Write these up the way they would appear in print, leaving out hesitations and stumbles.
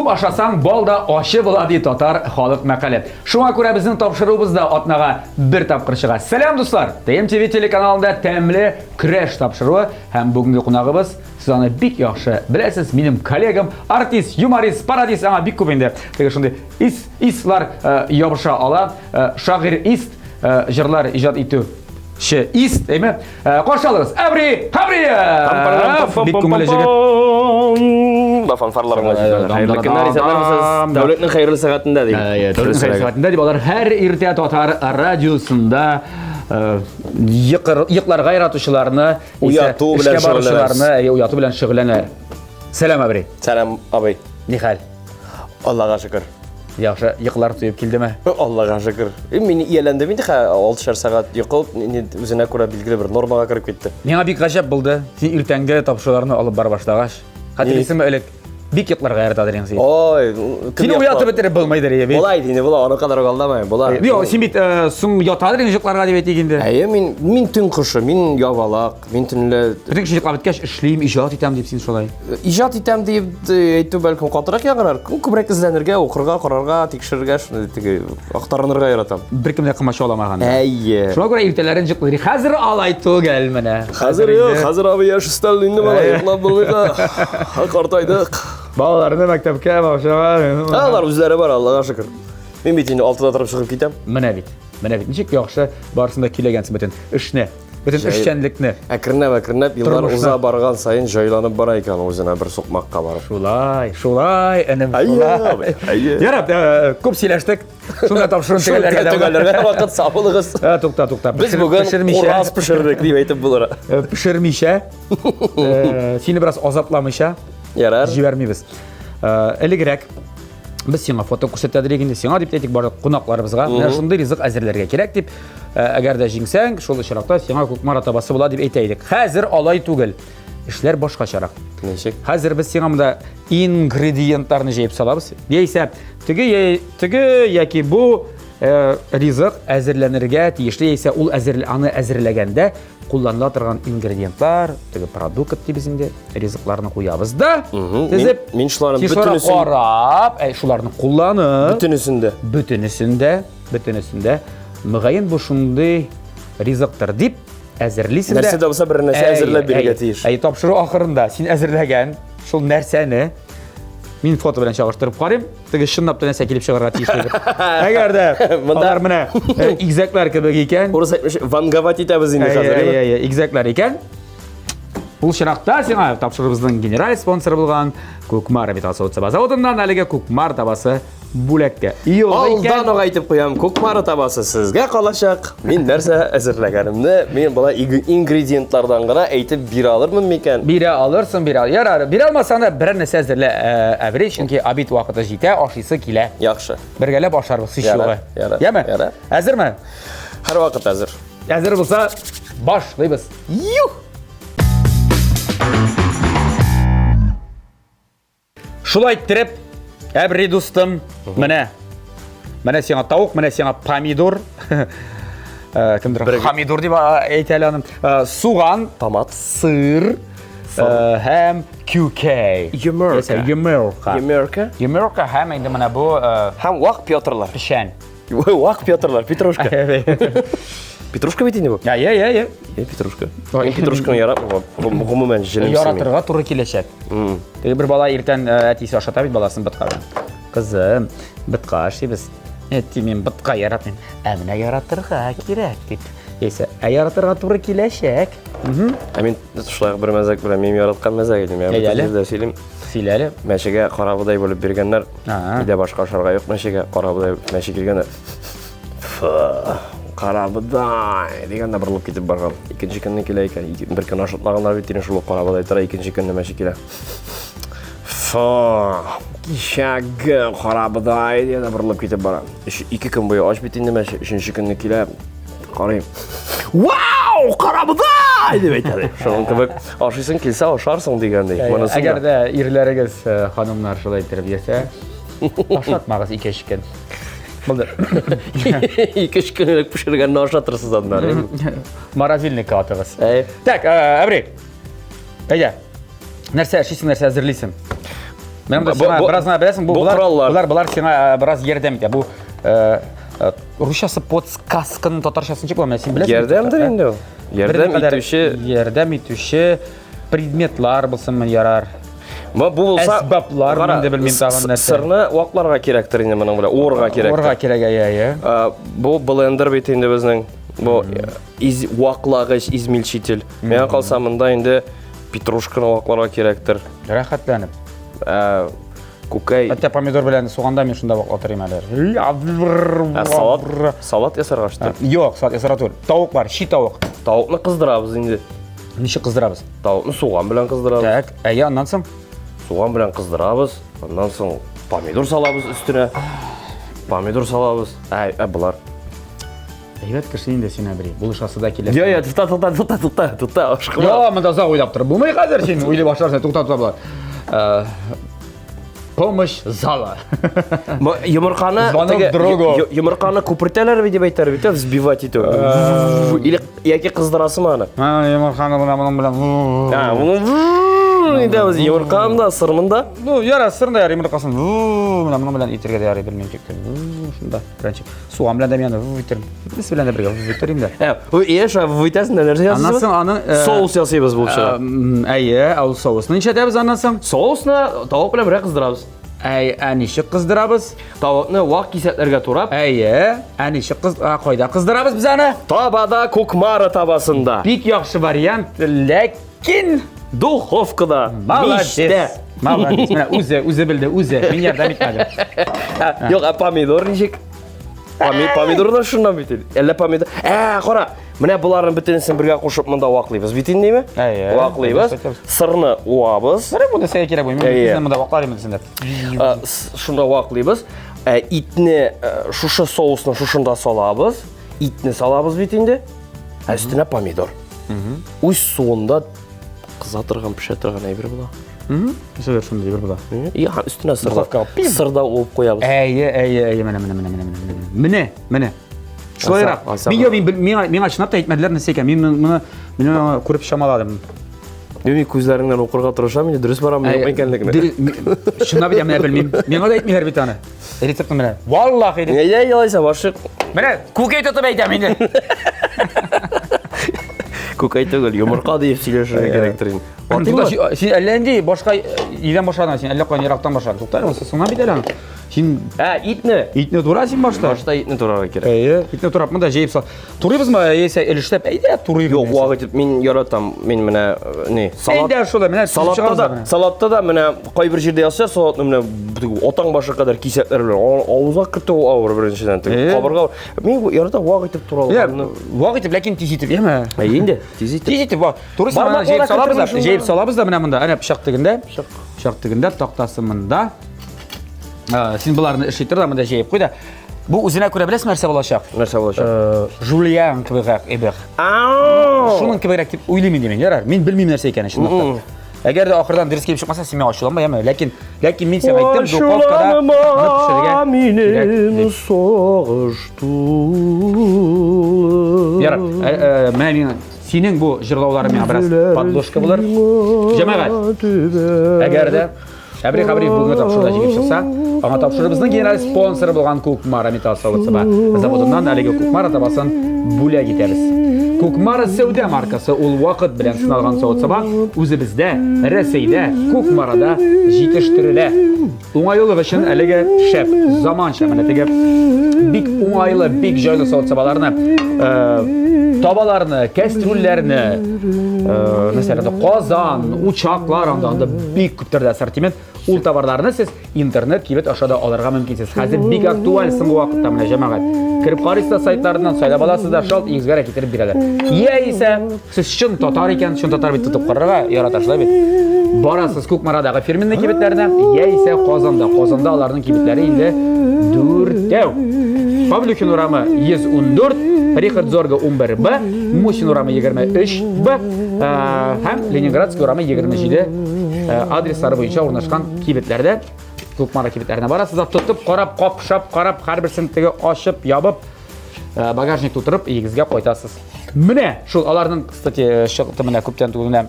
Күп ашасаң, бал да ашы була ди татар халык мәкале. Шуңа күрә безнең тапшыруыбызда атнага бер тапкыр чыга. Сәлам дуслар. ТМТV телеканалында тәмле күрәш тапшыруы һәм бүгенге кунагыбыз сез аны бик яхшы беләсез. Минем коллегам, артист, юморист, пародист аңа бик күп инде. Теге шундый ислар ябыша ала. Шагыйрь ист, җырлар иҗат итү ист, әйме? Каршы алыгыз. Әбри Хабриев. Бик күңелле җегет. Fanfarlarına hayırlı günler izlediğiniz devletin hayırlı saatinde değil. Devletin hayırlı saatinde değil. Onlar her irtibat Tatar radyosunda yıklar gayratuşlarını, uyatı bilen şüghlenler. Selam abi. Selam abi. Nihal. Allah'a şükür. Yaxşı yıklar tuyup kildi mi? Allah'a şükür. Meni iyelendim indi 6 saat yıkılıp üzerine göre bilgili bir normaya kirip gitti. Mena bik gajap buldu. Sen irtenge tapşırılarını alıp bar başlagaç. Hatırlısın mı ölek? Bik yıklar gayratadır yani. Oy. Seni uyatı bitirip bulmaydır ya. Olay deyini bula onu kadar kaldamayın bula. Yok sen bit sun yatadır yani yıklarga dip etiginde. Min tün kışı, min yavalak, min tünle. Bütün kişi yıklar bitkeş işleyim, icat item deyip sen şolay. İcat item deyip eytü belki katırak yağınar. Kübrek izlenirge, okurga, kararga, tekşirge, aktarınırga yaratam. Bir kimde kımaşı olamagan. Şuna göre irtelerin yıkları hazır alaytı gelmene. Hazır yok, hazır abi yaş üstel indi bana yıklar bulmayla. Kartaydık. Bağlarını mektepke başlama. Ağlar bizlere var Allah'a şükür. Ben bitini 6'da taraf çıkıp gitem. Mene bit. Nişik yaxşı barısında kilegensin bütün işne. Bütün işçenlikni. Əkrnəb yıllar uza barğan sayın jaylanıb bara ekan özünə bir soqmaqqa barıb. Şulay, ənim şulay. Yarab, көп сөйләштек. Şuna tapşırın tügələrə vaqt sağlığız. Toxta. Biz bugün qoraz pişirdik deyib aytıb bulara. Pişirmişə. Seni biraz azaplamışa. Yarar. Jibermiybiz. Eligirək. Biz sena foto күрсәтәдек инде. Сиңа дип әйтик барлык кунакларыбызга. Менә шундый ризык әзерләргә кирәк дип, әгәр дә җиңсәң, шул очракта сиңа күкмар атабасы була дип әйтәйдек. Хәзер алай түгел. Эшләр башкачарак. Ничек? Хәзер biz сиңа монда ингредиентларны җыеп салабыз. Яисә теге яки бу ризык әзерләнергә тиешле, яисә ул аны әзерләгәндә кулланыла торган ингредиентлар, теге продукт дибез инде, ризыкларны куябыз да. Тезеп, мин шуларны бөтенесен карап, шуларны кулланып, бөтенесендә мөгаен бу шундый ризыктыр дип әзерлисең дә. Нәрсә дә булса бер нәрсә әзерләп бирергә тиеш. Тапшыру ахырында син әзерләгән шул нәрсәне мин фото белән чагыштырып карыйм, теге чынлап та нәрсә килеп чыгарга тиешледер. Әгәр дә монда менә игзәкләр кебек икән, урыс әйтмеш вангават итәбез инде хәзер. Игзәкләр икән. Ул чиракта сиңа тапшырыбызның генераль спонсоры булган Күкмар бит асоциация заводыннан әлеге Күкмар табасы бүләккә. Алдан ук әйтеп куям, Күкмар табасы сезгә калачак. Мин нәрсә әзерләгәнемне, мин була ингредиентлардан гына әйтеп бирә алырмын микән? Бирә алырсың, ярар. Бирә алмасаң да бер нәрсә әзерлә, әбри, чөнки обед вакыты җитә, ашыйсы килә. Яхшы. Бергәләп ашарбыз сишуга. Яме? Әзерме? Һәр вакыт әзер. Әзер булса, башлыйбыз. Шулай иттереп, әбри дустым, менә сиңа тавык, менә сиңа помидор. Кемдер? Помидор дип әйтәләр аның. Суган, томат, сыр һәм QK. Юмерка һәм инде менә бу һәм вак пётрлар. Пешән. Вак пётрлар, петрушка. Петрушка бит инде бу. Я. Петрушка. Петрушканы яратмыйм. Гомумән җенемсем. Яратырга туры киләчәк. Теге бер бала иртән әтисе ашата бит баласын битка. Кызым, битка ашыйбыз. Әти мен битка яратмыйм. Менә яратырга кирәк дип. Яисә, яратырга туры киләчәк. Мин шулай бер мәзәк белән мин яраткан мәзәк идем. Я сөйлим. Сөйләле. Мәшегә карабыдай булып биргәннәр. Иде башка ашарга юк мәшегә карабыдай мәшегә килгәннәр. Карабыдай дигәндә берлеп китеп барган. Икенче көнне килә икән. Бер көн ашатмаганнар бит шул карабыдай тора, икенче көнне мәшегә килә. Кишәгә карабыдай дигәндә берлеп китеп бара. 2 көн буе аш бит инде мәшегә, 3нче көнне килә. Карыйм. Вау, карабыдай дип әйтәләр. Шуның кебек ашыйсың килсә ашарсың дигәндәй. Әгәр дә ирләрегез, ханымнар шулай итеп йөрсә, ашатмагыз 2 көн. Булды. 2 көнлек пешергәнне ашатырсыз аннар. Морозильникка атыгыз. Так, әбри. Әйдә. Нәрсә эшлисең, нәрсә әзерлисең? Мен біразына білесің, бұлар сеңа біраз ердем ете. Бұл русшасы подсказканың татаршасын чеп болмай, сен білесің? Ердемдір енді ол. Ердем етуші предметлар болсын мен ярар. Әсбаплар мен де білмеймін тағын нәрсе. Сырны уақларға керектір енді мұның біле, орға керектір. Орға керек, Бұл блендер бетінде біздің, бұл уақлағыш, измельчитель. Мен қалсам мұнда енді петрушканы уақларға керектір. Рахатланып. Көкей. Әтті помидор біләні соғанда мен шында отырайым әлер. Салат ясарға ашты? Йоқ, салат ясарға тұр. Тауық бар, ши тауық. Тауықны қыздырабыз енді. Неше қыздырабыз? Тауықны суған білән қыздырабыз. Так, аннан соң? Суған білән қыздырабыз. Ondan соң помидор салабыз үстіне. Помидор салабыз. Бұлар. Әйбәт кішін де сен әбірей. Бұл ұшасы да келесі. Тұта. Мұнда ұзақ ойлап тұр. Бұмай қазір сен ойлап ашарсың, тұқтап бұлар. Помощь зала. Йомырқаны көпіртелер деп айтар бейті, взбивать ету. Или яке қыздырасы маны? Йомырқаны бұна. Йомырқанымда, сырмында? Яра, сырында яр, йомырқасын. Мұна білән итерге де яры білмейм кектен. Шында, бірінші. Суған білән де мен вүйтерім. Біз білән де бірге вүйтерім де. Еш, вүйтерсін де нәрсе ясыз? Соус ясайбыз бұл шыға. Әйе, ал соусны неше дәбіз аннан соусны тауық білән бірек қыздырабыз. Әнеші қыздырабыз. Тауықны уақ кесетлерге турап. Әйе, әнеші қойда қыздырабыз біз аны. Табада көкмары табасында. Бик яқшы вариант, ләкин духовкада, миште. Молодец, өзі білді, мен ярдам етмәді. Жоқ, помидор нешек? Помидордан шыннан бітеді. Әлі помидор. Қора, міне бұларын бітінісін бірге қошып мұнда уақлайбыз. Бітін дейме? Уақлайбыз. Сырны уабыз. Бұнда сәйе керек бой, мен мұнда уақларым едісіңдер. Шында уақлайбыз. Итіне шушы соусны шушында салабыз. Итіне салабыз бітінде. Үстіне помидор. Өз суында қызатырған, пішатырған әйбір бұла. Сөйлер шында әйбір бұла. Үстіне сырда олып қоябыз. Әйе, міне. Шылайрақ. Мен ашынап та етмәділер нәрсе екен. Мен көріп шамаладым. Мен көзлеріңнен оқырға тұрышам, мен дұрыс барам, мен екенлігіне. Шынап едем, мен білмеймін. Мен ғада етмейлер бет аны. Рецептін міне. Валлах едем. Елайса, башық. Міне, көкей тұтып әйтем, менде. Көкей түгіл, йомырқа дейіп сөйлешіні керектерін. Сен әлі башқа еден башадың, сен әлі қойын ерақтан башадың. Тоқтар, осы сыңнан бет әлі. Сен... Итні тұра сен башта? Башта итні тұрарға керек. Итні тұрап, мұнда жейіп сал. Тұрайбыз ма, есе әліштеп, әйде тұрайбыз. Жоқ, уағ етіп, мен яратам, мен міне, не, салатта да міне, қай бір жерде ясыр, салатны міне, отаң башы қадар кесетлер білер, ауызға кірті ауыр біріншіден, қабырға. Мен яратам уағ етіп тұралғанны. Уағ етіп, ләкин тез етіп, емі? Енді, тез етіп. Жейіп салабыз да, міне мұнда, әне пышақ тігінде, тоқтасы мұнда. Сен бұларыны ішеттір да, мұнда жейіп қойда. Бұл өзіне көре білесің нәрсе болашақ? Нәрсе болашақ? Жулиян кібіғақ ебіғ. Шының кібіғақ деп ойлаймын демен, ярар. Мен білмеймін нәрсе екені шындықта. Әгер де ақырдан дұрыс келіп шықмаса, сен мен ашуланба, емі. Ләкин мен сен айттым, духовкада менің соғышты. Ярар, мен сенің бұл жырлауларымен біраз подложка болар. Жамағат, әгер де Әбірек бүгінгі тапшырда жегіп шықса, аңа тапшырыбыздың генерал спонсоры болған Көкмара металл сауытсыба. Заводынан әлігі Көкмара табасын бүлі кетеміз. Көкмара Сәуде маркасы ол уақыт білен сыналған сауытсыба, өзі бізде, Ресейде, Көкмарада жетіштірілі. Оңайлылық үшін әлігі шәп, заман шәмінетігі бик оңайлы, бик жайлы сауытсыбаларыны, табаларыны, кәстрүлләріні, қазан, учаклар, бик көптерді ассортимент. Ул товарларны сіз интернет кебет ашада алырға мүмкінсіз. Қазір бик актуаль сыңғы уақытта мұна жамағат. Кіріп қарайсызда сайттарынан сайлап аласыздар, шалт егізгар әкетеріп береді. Ейсе, сіз шын татар екен, шын татар бет тұтып қарыға, яраташылай бет. Барасыз Көкмарадағы фирменный кебетлеріне, ейсе қазанда аларының кебетлері енді дүртеу. Павлюхин урамы 114, Рихард Зорга 11Б, Мусин урамы 23Б, һәм Ленинградский урамы 27 адреслары бойынша орнашқан кебетлерді Көкмара кебетлеріне барасыздар, тұтып, қарап, қопшап, қарап, әрбір сіңтігі ашып, ябып, багажник тұтырып, егізге қойтасыз. Міне, шул алардың, кстати, шықты міне көптен түгіліне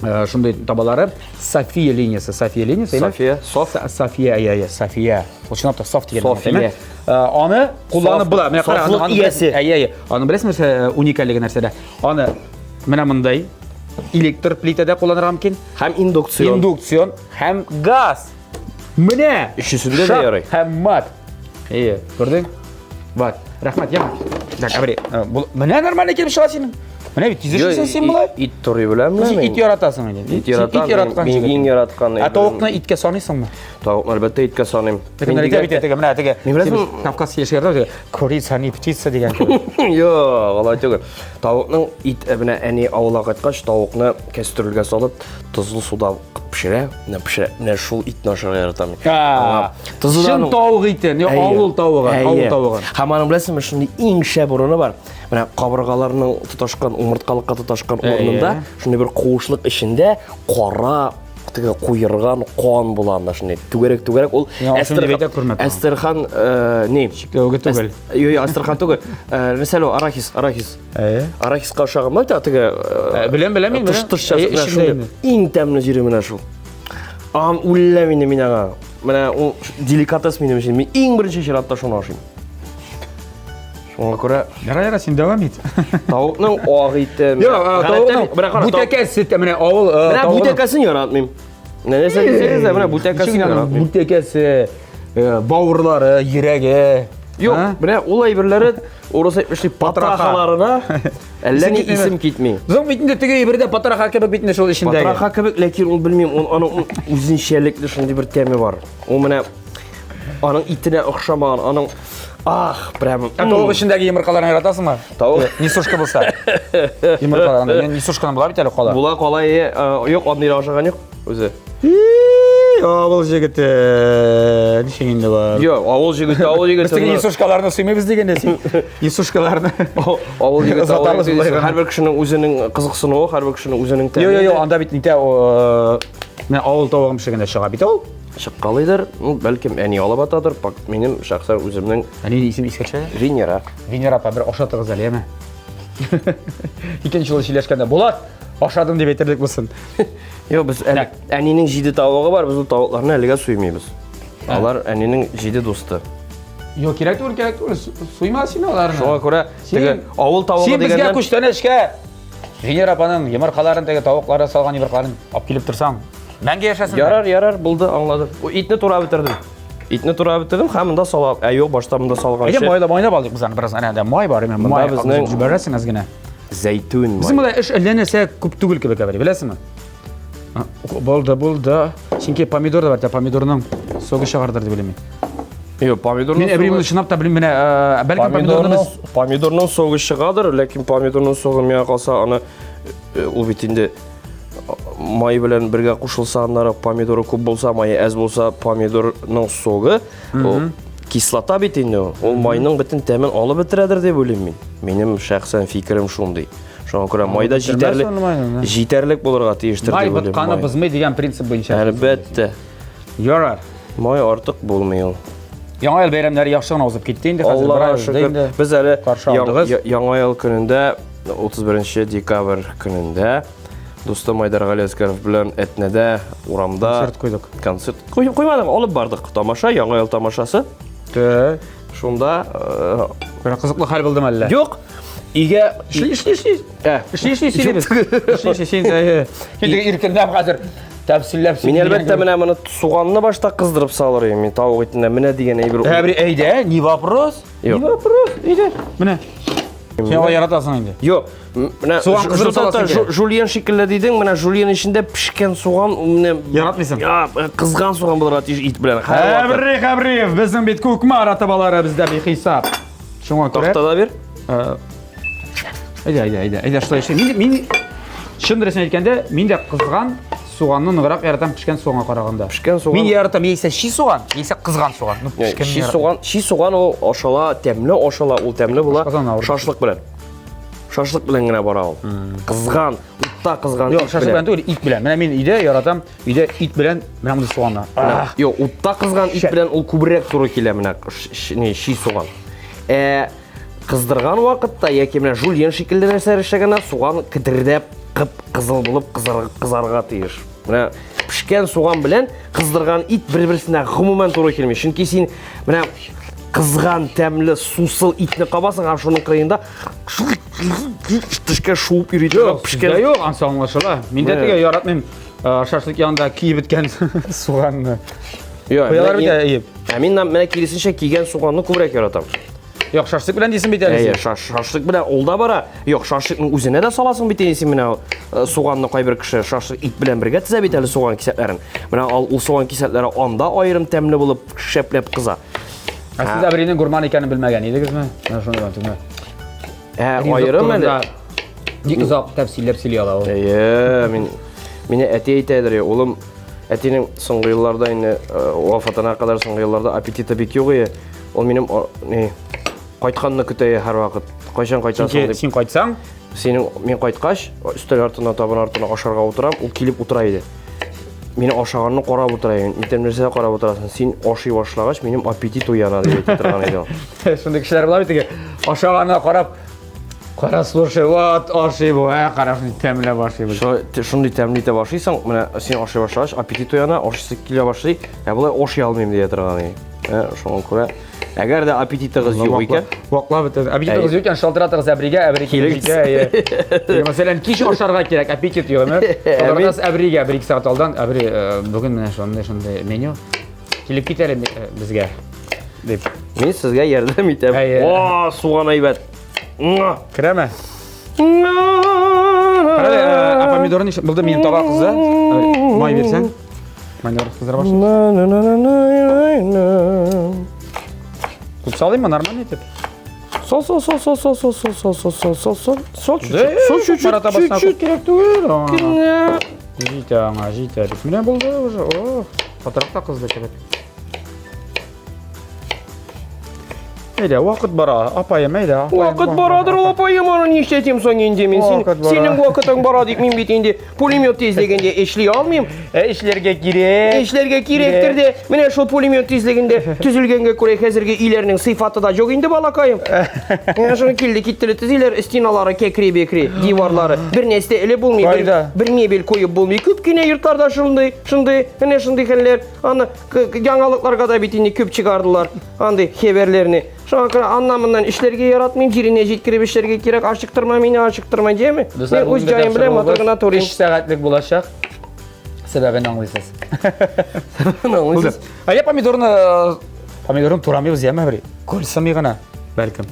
Шундай табалары София линиясы, эме? София, соф. София, София. Ул чынлап та софт дигән. София. Аны кулланып була. Менә кара, Софлык иясе. Аны беләсезме, уникальлеге нәрсәдә? Аны менә мондай электр плитада кулланырга мөмкин. Һәм индукцион. Индукцион һәм газ. Менә Өчесендә дә ярый. Һәм мат. Күрдең? Вот. Рәхмәт, яма. Так, абри. Менә нормально килеп чыга синең. Менә бит тизешсең син булай. Ит турый беләм Син мен. ит яратасың инде. Ит яраткан. Мин иң яраткан. Тавыкны иткә саныйсыңмы? Тавыкны әлбәттә иткә саныйм. Менә теге. Мин беләсем, Кавказ яшәрдә курица не птица дигән. Йо, алай түгел. Тавыкның ит менә әни авылга кайткач, тавыкны кәстрүлгә салып, тозлы суда пешерә. Менә шул итне ашарга яратам. Шын тавык ите, авыл тавыгы, авыл тавыгы. Һәм аның беләсеңме, шундый иң шәп урыны бар. Менә кабыргаларның тоташкан, умырткалыкка тоташкан урынында, шундый бер куышлык эчендә кара теге куйырган кан була анда шундый. Түгәрәк ул Әстерхан не? Шикләүгә түгел. Йо, Әстерхан түгел. Мәсәлән, арахис. Арахиска охшаган да теге Беләм мин. Иң тәмле җире менә шул. Ам үллә мин аңа. Менә ул деликатес минем өчен. Мин иң беренче чиратта шуны ашыйм. Шуңа күрә Ярай, син дәвам ит. Тавыкның ак ите. Тавыкның бүтәкәсе менә авыл Менә бүтәкәсен яратмыйм. Нәрсә дисәгез, менә бүтәкәсен яратмыйм. Бүтәкәсе, бавырлары, йөрәге. Юк, менә ул әйберләре урыс әйтмешли патрахаларына әллә ни исем китми. Зоң битендә теге әйбердә патраха кебек битне шул ишендәге. Патраха кебек, ләкин ул белмим, аның үзенчәлекле шундый бер тәме бар. Ул менә аның итенә охшамаган, аның прямо. Тавык ишендәге йомыркаларны яратасыңмы? Тавык несушка булса. Йомыркаларны несушканы була бит әле кала. Була калай, юк, аны ашаган юк үзе. Авыл җегете, ничегендә бар. Юк, авыл җегете. Без несушкаларны сөймәбез дигәндә син. Несушкаларны. Авыл җегете, һәрбер кешенең үзенең кызыксынуы, һәрбер кешенең үзенең тәме. Юк, анда бит нитә менә авыл тавыгым шигендә чыга бит ул. Чыккалыйдыр, бәлкем әни алып атадыр, минем шәхсән үземнең Әни исем искә төшә. Венера. Венера апа бер ашатыгыз әле, яме. Икенче ел сөйләшкәндә, Булат, ашадым дип әйтерлек булсын. Юк, без әнинең 7 тавыгы бар, без ул тавыкларны әлегә суймыйбыз. Алар әнинең 7 дусты. Юк, кирәк түгел, суйма син аларны. Шуңа күрә теге авыл тавыгы Син безгә дигәннән күчтәнешкә Венера апаның йомыркаларын теге тавыклары салган йомыркаларын алып килеп торсаң, мәңге яшәсен. Ярар, булды, аңладым. У итне тура бетердем, һәм монда салам. Юк, башта монда салганчы. Әйдә, майда алдык без аны бераз. Әнә май бар, мен май безнең җибәрәсең аз гына. Зәйтүн Bizim май. burada iş ellenirse küp tügül gibi kabul bilesiniz mi? Buldu. Çünkü pomidor da var ya pomidorun soğuk şağırdırdı bilimi. Юк, помидорның Men ebrimni şınap da bilim bana belki помидорның соғы шығадыр, ләкин помидорның соғы мия қалса, аны ул бит инде май белән бергә кушылса, аннары помидоры күп булса, майы әз булса, помидорның соғы кислота бит инде. Ул майның бөтен тәмен алып бетерәдер дип уйлыйм мин. Минем шәхсән фикерем шундый. Шуңа күрә майда җитәрлек булырга тиештер дип май уйлыйм. бутқаны бызмый дигән принцип буенча. Әлбәттә. Ярар. Май артык булмый ул. Яңа ел бәйрәмнәре яхшы гына узып китте инде хәзер. Аллаһка шөкер. Без әле каршы алдыгыз. яңа ел көнендә 31 декабрь көнендә Дустым Айдар Галиәскәров белән Этнәдә урамда концерт куймадык, алып бардык. Тамаша, яңа ел тамашасы. Шунда бер кызыклы хәл булдымы әллә? Юк. Игә Эшли. Сөйлибез. Эшли. Иркендәм хәзер. Тәфсилләп Мин әлбәттә менә моны суганны башта кыздырып салыр идем. Мин тавык итенә менә дигән әйбер. Әйдә, ни вопрос? Әйдә. Менә. Сен ала яратасың инде. Юк. Менә суган кыздырып саласың. Жульен шикелле дидең, менә жульен ишендә пешкән суган, менә яратмыйсың. Я, кызган суган булырга тиеш ит белән. Хәбри, безнең бит күкмә аратабалары бездә бихисап. Шуңа күрә. Тактада бир. Әйдә, шулай эшле. Мин чын дөресен әйткәндә, мин дә кызган суганны ныграк яратам пешкән суганга караганда. Пешкән суган. Мин яратам яисә чи суган, яисә кызган суган. Чи суган ул ашала, тәмле ашала, ул тәмле була. Шашлык белән генә бара ул. Кызган, утта кызган. Юк, шашлык белән түгел, ит белән. Менә мин өйдә яратам, өйдә ит белән менә мондый суганны. Юк, утта кызган ит белән ул күбрәк туры килә менә чи суган. Кыздырган вакытта яки менә жульен шикелле нәрсә эшләгәндә суган кидердәп Қып-қызыл болып қызарға тиіш. Мына пішкен соған білен қыздырған ит бір-бірісіне ғымымен тура келмей. Чүнки сен мына қызған, тәмлі, сусыл итні қабасың, шоның қырайында тішке шуып үйрейтіп пішкен. Жоқ, ансаңлашыла. Мен дәтіге яратмайм шашлык янында киіп біткен суғанны. Қоялар біте ейіп. Мен мына келесінше киген суғанны көбірек яратам. Жоқ, шашлык білен дейсің бейте әлесі? Шашлык білен олда бара. Жоқ, шашлыктың өзіне де саласың бейте дейсің мына суғанны қай бір кіші шашлык ит білен бірге тізе бейте әлі суған кесетлерін. Мына ол суған кесетлері анда айырым тәмлі болып шеплеп қыза. Сіз әбірейінің гурман екенін білмеген едіңіз ме? Айырым әлі. Dik ұзақ тәпсилеп сөйлей ала ол. Мені әте айтайдыр, олым әтенің соңғы елларда, уафатына қадар соңғы елларда аппетиті бек yok. Ол менің қайтқанына күтәйі әр вақыт. Қайшан қайтасың деп. Сен қайтсаң? Мен қайтқаш, үстел артына, табын артына ашарға отырам, ол келіп отырайды. Мені ашағанны қарап отырайын, метемнерсе қарап отырасың. Сен аши башлағаш, менің аппетит уяна деп айтырған еді. Сонда кішілер бұла бетеге, ашағанына қарап, қара слушай, вот аши бұл, қарап тәмілі баши бұл. Шындай тәмілі башисың, сен аши башлағаш, аппетит уяна, ашысы келе башлай, бұлай аши алмайым деп айтырған еді. Шоңын көре. Әгер де аппетиті қыз жоқ екен. Уақла бітті. Аппетиті қыз екен, шалтыраты қыз әбіреге, әбірек келгізге. Мәселен, кеш ашарға керек, аппетит екен. Оларыңыз әбіреге, әбірек сағат алдан, әбіре бүгін шындай меню. Келіп кетелі бізге. Мен сізге ердім етем. О, суған айбәт. Кіреме? Помидорын бұлды менің таба қызы. Май берсең. Майнар қыздыра башы. Тут салай ма, нормально етіп? Сол чуть-чуть. Марата басына көп керек түгел. Жейті аңа, жейті. Міне болды уже. Фоторафта қызды керек. Мейді, уақыт бара, апайым, мейді. Уақыт барадыр, апайым, аны не іштетем соң енді мен. Сенің уақытың бара дейк, мен бетінде пулемет тезлегенде ешлей алмайым. Эшлерге керек. Эшлерге керектір де, міне шол пулемет тезлегенде түзілгенге көрек әзірге үйлерінің сыйфаты да жоқ енді балақайым. Шыны келді кеттілі тізелер, стеналары кекіре-бекіре, диварлары, бір несте әлі болмай, бір мебел қойып болмай, көпкене йұрттарда шындай кәлілер, жаңалықларға да бетінде көп шығардылар, андай хеберлеріне. Шоңақыра аннамынан ішлерге яратмайым, жеріне жеткіріп ішлерге керек, ашықтырма мені, ашықтырма жеме. Мен өз жайым білем, атырғына торейм. 3 сағатлік болашақ. Себебін аңлайсыз. Себебін аңлайсыз. Я помидорын турамайыз ема бір. Көрсімей ғана, бәлкім.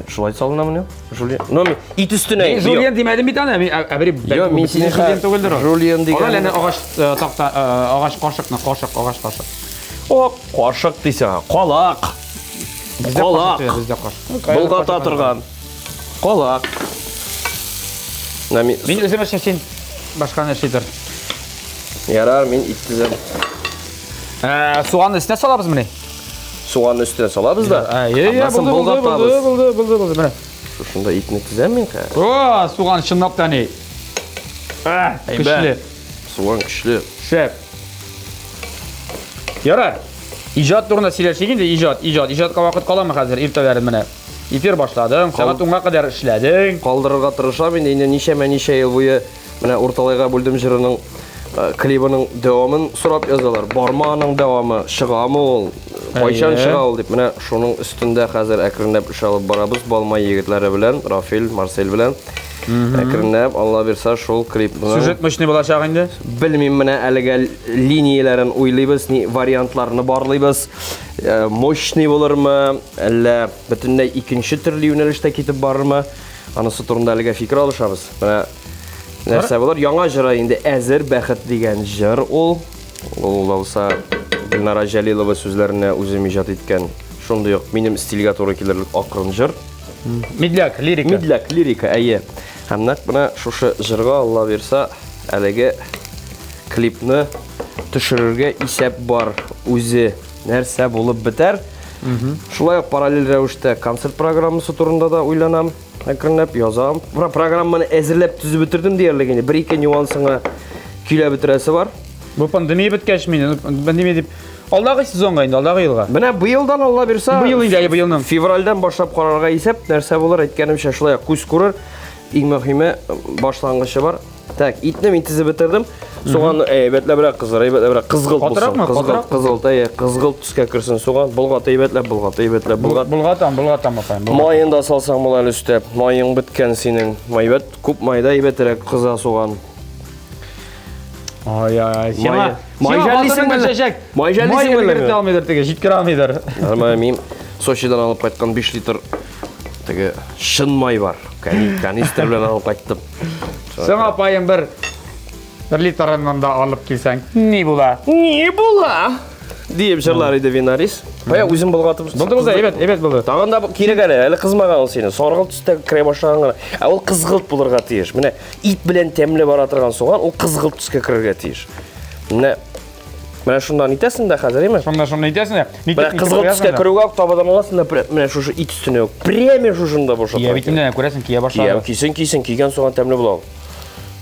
Шулай салына мұны? Жулиен. Ит үстіне. Жулиен демәдім бит ана. Әбірі бәлкім бітіне жулиен төгілдір. Жулиен деген. Ола ләні ағаш қашықны, қашық. О, қашық дейсің, қолақ. Қолақ. Бұлғата тұрған. Қолақ. Мен өзім әшін сен башқаны әшейдір. Ярар, мен иттізім. Суғанды үстіне салабыз мұны? Суғанды үстіне салабыз да? Бұлды. Шында итіні тізем мен қай? О, суған шыннап тәне. Күшлі. Суған күшлі. Шәп. Ярар. İcad turuna silerşegin de icadqa vaqt qalamı hazır irtələrin mənə. Efir başladın, saat 10-ğa qədər işlədin. Qaldırırğa tırışam, indi neçə yıl boyu mənə ortalayğa böldüm jırının klibinin devamın sorab yazdılar. Barmağının devamı, şıqamı ol, qayşan şıqa ol deyip mənə şunun üstündə hazır əkrindəb iş alıb barabız Balmay yigitləri bilən, Rafil, Marcel bilən. Əkrindəb, Allah birsə şol klibini. Süjet müşni bulacaq indi? Bilməyim mənə əliga liniyələrin uylaybız, variantlarını barlaybız. Moşni olurmu, ələ bütündə ikinci türlü yönəlişdə ketib barırmı? Anısı turunda əliga fikir alışabız. Нәрсе болар? Яңа жыра инде әзір бәхет деген жыр ол. Ол olsa Gülnara Jalilova сүзләренә үзем иҗат иткән. Шундый ук минем стильгә туры килерлек акрын жыр. Midlak, lirika. Midlak, lirika, әйе. Һәм нәкъ менә шушы жырга Алла бирсә, әлеге клипны төшерергә исәп бар. Үзе нәрсә булып бетәр. Шулай ук параллель рәвештә концерт программасы турында да уйланам. Әкренләп язам. Программаны әзерләп төзеп бетердем диярлек. Бер-ике нюансына көйләп бетерәсе бар. Бу пандемия беткәч мине, пандемия дип алдагы сезонга инде, алдагы елга. Менә быелдан Алла бирсә, быел инде, быелның февральдән башлап карарга исәп нәрсә булыр әйткәнемчә шулай күз күрер. Иң мөһиме башлангычы бар. Так, итне мен тізіп бітірдім. Соған әйбетлі бірақ қызыр, әйбетлі бірақ қызғылт болсын. Қызғылт түске кірсін соған. Бұлғат әйбетлі, бұлғат әйбетлі, бұлғат. Бұлғатам апайым. Майын да салсаң бұл әлі үстеп. Майың біткен сенің. Майбет, көп майда әйбетлірек қыза соған. Ай-ай, Май жәлісің бәлі. Май жәлісің бәлі. Майы алмайдар теге, жеткер алмайдар. Мен Сочидан алып қайтқан 5 литр теге шын май бар. Канистр білен алып қайттым. Сен апайым бір литрынан да алып келсең, не бола? Не бола? Deyip жырлар еді винарис. Бая өзім бұлғатып. Болды, әбет болды. Тағында керек әлі қызмаған сені. Сорғылт түсті кіре башаған ғана. Ол қызғылт бұлырға тиеш. Міне ит білен темлі баратырған соған, ол қызғылт түске кірге тиеш. Міне шundan итесің да қазір емес? Шунdan итесің да. Қызғылт түске кіруге алып табадан аласың да, міне шушы ит үстіне өк. Преме шушында бошатыр. Кие бетімден көресің, кие башлады. Кейсен, киген соған тәмлі бұлау.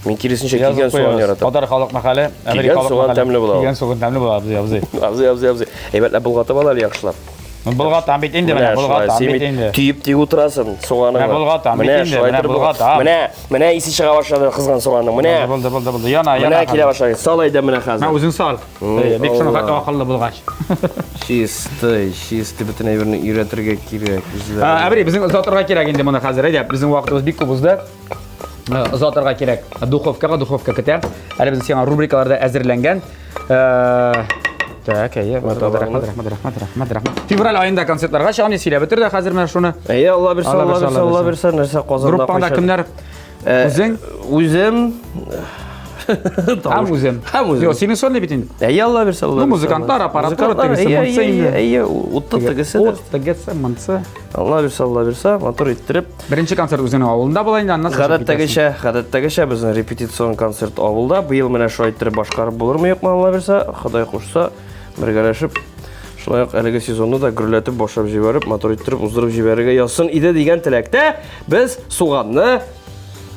Мен келесінше киген соған яратып. Қадар халық мақалы, Киген соған тәмлі бұлау. Киген соған тәмлі бұлау, Абзы. Әйбәтлі бұлғатып алалы яқшылап. Бұлғатам бетінде, бұлғатам бетінде. Түйіп тек отырасың соғаның. Бұлғатам бетінде, бұлғатам. Міне исі шыға башады қызған соғаның. Болды. Яна. Міне келе башады. Сал айды міне қазір. Мен өзің сал. Бек шыны ақылы бұлғаш. Шисті бүтін әйбірні үйретірге керек. Әбірей, біздің ұзатырға керек енді мұны қазір. Біздің уақытымыз бек көп ұзды. Ұзатырға керек. Духовка кітап. Әлі біздің сен рубрикаларда әзірленген. Так, рахмат. Февраль айында концертларға шығамын, силе бітірді қазір мен шуны. Алла берсін, нәрсе қозында группаңда кімдер? Өзім. Өзім. Yok, senin son ne bitin? Алла берсін. Bu muzikantlar, aparatlar, öttegisi, mıntsı indi. Отты тегісі. Öttegisi, mıntsı. Алла берсін, мотор иттіріп. Birinci konser өзінің ауылында болайын, nasıl Ғадаттагыша біздің репетицион концерт ауылда. Бұйыл міне шу айттіріп башқарып болыр ма еқма Алла берсі, Құдай қошса, біргәрәшіп. Шылайық әлігі сезонды да күрлетіп, бошап жіберіп, мотор иттіріп, ұздырып жіберіге ясын иді деген тілекте біз суғанны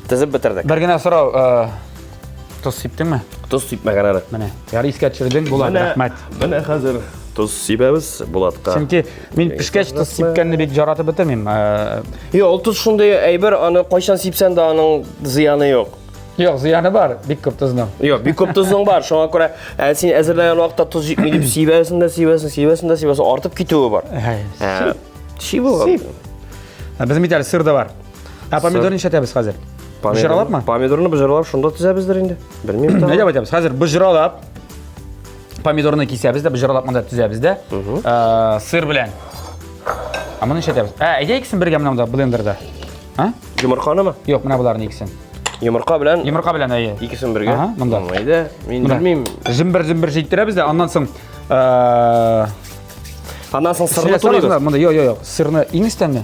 тізіп бітірдік. Біргіне сұрау, тұз сиптің ме? Тұз сипмәген әрі. Міне, яғыр искәт жүрдің, болады, рахмет. Міне қазір тұз сипәбіз Болатқа. Çünkü мен пішкәш тұз сипкәнні бек жараты бітірмейм. Ол тұз шындай әйбір, қойшан сипсән да аның зияны жоқ. Yok, ziyani бар, бек көп тұзның. Yok, бек көп тұзның бар. Шоңа көре, сен әзірлеген уақытта тұз жетмейдіп сипәсін, артып кетуі бар. Ши болған. Bizim bir tane sır da var. Pomidor nişe temiz hazır. Bıжыралап mı? Pomidorunu bıжыралап, şunda tüzəbizdir indi. Bilmeyim Ne yapacağız? Hazır bıжыралап. Pomidorunu kesəbizdə, bıжыралап mında tüzəbizdə. Sır bilen. Ama nişe temiz. Ede ikisini birgə mınamda blenderda. Yumurqanı mı? Yok, mına bunların ikisini. Yumurqa bilen? Yumurqa bilen, iyi. İkisini birgə? Mında. Mayda, men bilmeyim. Zımbır şeyttirəbiz də, ondan soң... Ondan soң sırını turuyuz. Yok, sırını inisdən mi?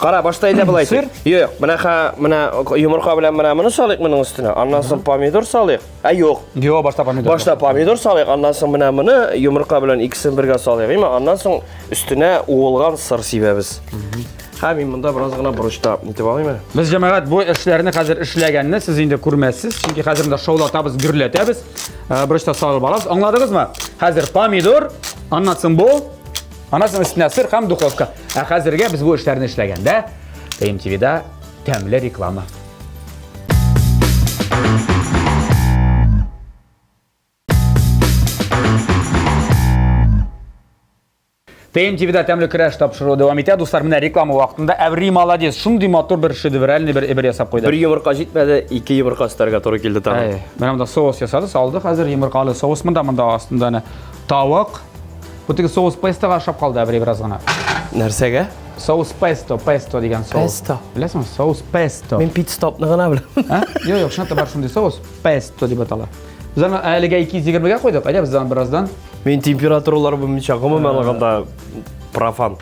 Qara, başta elə bilay. Yok, mına yumurqa bilen mını salıyıq mının üstüne. Ondan soň pomidor salıyıq. Yok. Yok, başta pomidor. Başta pomidor salıyıq. Ondan soň mını yumurqa bilen ikisini birgə salıyıq. Ondan soň üstüne uğulğan sır sibəbiz. Men bunda biraz gına buruşta nitib alayım. Biz cemaat bu işlerini hazır işləgənini siz indi görməzsiniz. Çünki hazırda şovlatabız, gürlətəbiz. Buruşta salıb alaz. Anladınız mı? Hazır pomidor, anlatsın bu. Anasının üstüne sır, hem duxovka. Hazırga biz bu işlerini işləgəndə TMTV'da təmli reklamı. TMTV'da təmli kreş tapşırığı devam etə. Dostlar, mənə reklamı vaxtında əvri malades. Şunday motor bir şedevrəlini bir hesab qoydu. Bir yumurqa jetmədi, 2 yumurqa istarga to'g'ri keldi tamam. Mənə sos yasadı, saldı. Hazır yumurqalı sos mında aslında tavuk. Bu tiki sos pestoga aşab qaldı əvri biraz gana. Nərsəgə? Sos pesto degan sos. Pesto. Biləsən, sos pesto. Men pit stopni qana biləm. Yo'q, şunday var şunday sos pesto deb atalar. Biz ana əliga 220 ga qo'ydik. Ayda bizdan birazdan. Men temperaturalar bilməyəcəm, mən alğanda profan.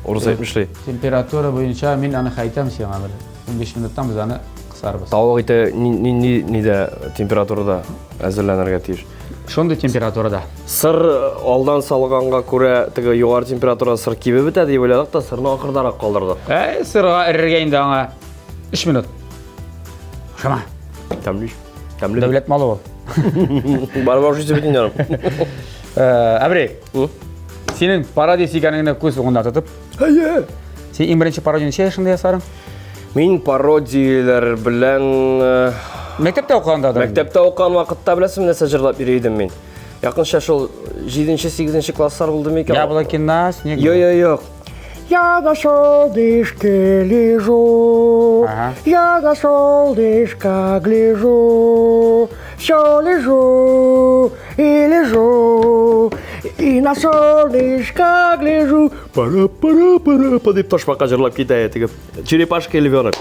Orası etmişdi. Temperatura boyunca men ana xaytam sen amir. 15 minutdan biz ana qısarбыз. Tavuk ite nide temperaturada әзерләнергә тиеш. Şunday temperaturada. Sır aldan salğanга күрә теге югары температурада сыр кибеп бетә дип уйладык та сырны акырдарак калдырдык. Сырга ирергә инде аңа 3 минут. Шама. Тәмле. Дәүләт малы ул. Барбар үзе бит инде. Әбри. Senin paradis икәнеңне күз уңында тотып. Сен иң беренче пародияны ничә яшында ясарың? Мин пародиялар белән Мектепте оқығанда да. Мектепте оқыған вақытта білесің нәрсе жырлап берейдім мен. Якынша шол 7-8 класстар болды ма екен? Яблоки на снегу. Yok. Я на солнышке лежу, Ага. я на солнышко гляжу, все лежу и лежу, и на солнышко гляжу. Пара-пара-пара деп ташбаққа жырлап кетеді тігіп. Черепашка львенок.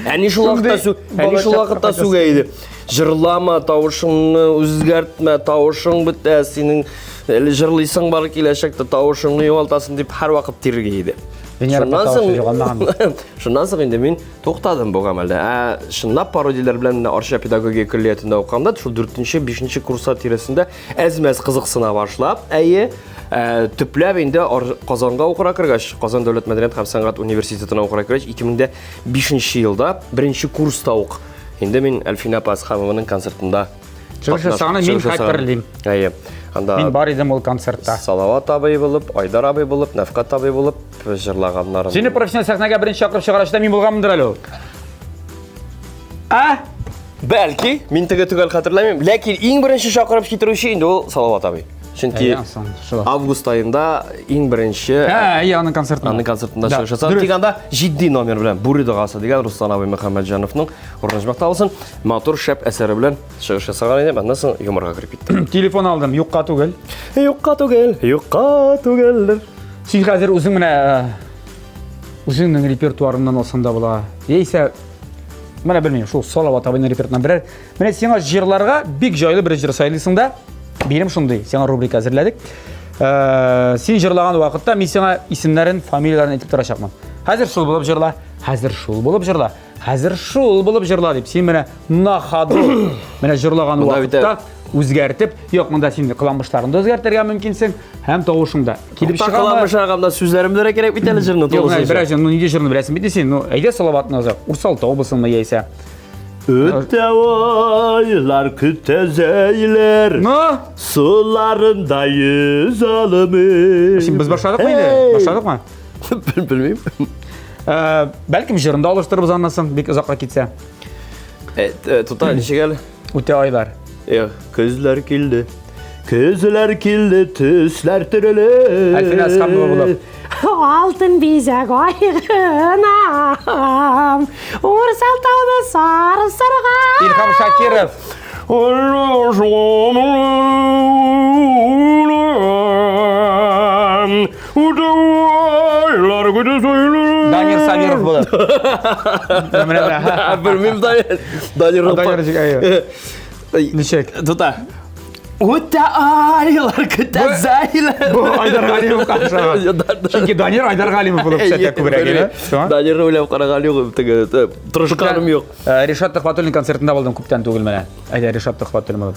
Әне шул вақытта сөйлейді. Жырлама, тауышыңны өзгертме, тауышың бітті, сенің жырлайсың бар келешекте, тауышыңны жоғалтасың деп har вақыт тергейді. Шыннан соң енді мен тоқтадым бұл ғамалда. Шыннап пародиялар білән орысша педагогия күллиятында оқығанда, шул 4-5 курса тиресінде әз-мәз қызықсына башлап, түпләп енді Қазанға оқыра кіргәш, Қазан дәулет мәдәният һәм сәнгать университетына оқыра кіргәш, 2005 елда 1-ші курста оқы. Енді мен Әлфина Апас ханымының концертында Шығыш жасағаны мен қайт бірілдейм. Мен бар едім ол концертта. Салават абай болып, Айдар абай болып, Нафқат абай болып жырлағанларым. Сені профессионал сахнаға бірінші шақырып шығарашта мен болғанмындыр әлі. Бәлки, мен түгел қатырламайм. Ләкин ең бірінші шақырып кетіруші енді ол Салават абай. Чөнки август айында ең бірінші аның концертында шығыш жасады. Тек анда жидди номер білән Бури дұғасы деген Руслан абай Мұхаммеджановның орынжымақта алсын, матур шәп әсәрі білән шығыш жасаған еді. Бәннен соң юморға кіріп кеттім. Телефон алдым, юққа түгел. Юққа түгелдір. Сен қазір өзіңнің репертуарыңнан алсанда бола. Ейсе, мені білмеймін, шул Салават абайның репертуарынан бірер. Мені сен жерларға бик жайлы бір жыр сайлайсың да. Benim şunday, sana rubrika hazırladık. Sen jırlağan vakitte ben sana isimlerin, familiyelerini etip duracakman. Hazır şul bulup jırla, hazır şul bulup jırla, hazır şul bulup jırla deyip sen bana nahadı, bana jırlağan vakitte özgertip, yok bunda sen kılanmışlarını da özgertirgen mümkünsin, hem tavuşunda. Kılanmış ağamda sözlerimlere gerek bir tane jırını toğusun. Yok, biraz nece jırını bilesin, bir de sen, eyde Salavat'ın azı, Ursal tavbısın mı yeyse. Öte aylar kütezeyler, sularındayız alımı. Şimdi biz başladık mıydı? Başladık mı? Bilmeyeyim. Belki jırında alıştırıp anlasın, bir uzakla gitse. Tutar, nişe gel? Öte aylar. Közler kildi, tüsler türülü. Elfin Askan mı bulup? Altın bize koyğunam, Ursal tağda sarı sarığa. İlham Şakirov. Danir Sabirov bulup. Bilmeyeyim Danir Nişek. Tutar. Öte aylar kütezeyler. Bu Aydar Galimov karşılağı. Çünkü Danir Aydar Galimov bulup şetek kubire geliyor. Danir öyle karagalı yok. Tırışkanım yok. Reşat Tıhvatul'un konsertinde buldum kuptan tuğul mene. Ayda Reşat Tıhvatul'un buldum.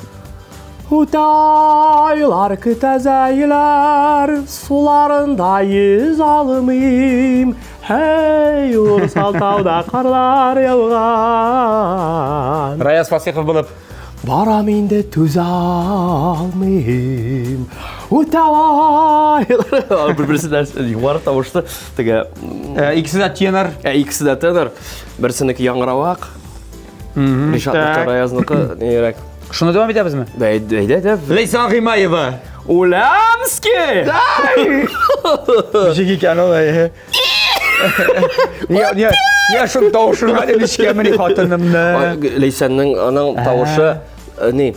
Öte aylar kütezeyler, sularındayız alımıyım. Hey Ursal tağda karlar yağan. Rayaz Fasihov bulup. Baram indi töz almayayım. Öte aylar. Birbirisinden yuvarı tavuştu. İkisi de tenor. İkisi de tenor. Birsiniki yangiravaq. Reşatniki, Rayazniki neyrak. Şunu devam ederiz mi? Deydi. Leysan G'imayeva. Ulamski. Bir şey ki olayı. Niye şunu tavuşun hadi ilişkemini hatırlamda. Leysan'ın anın tavuşu ne?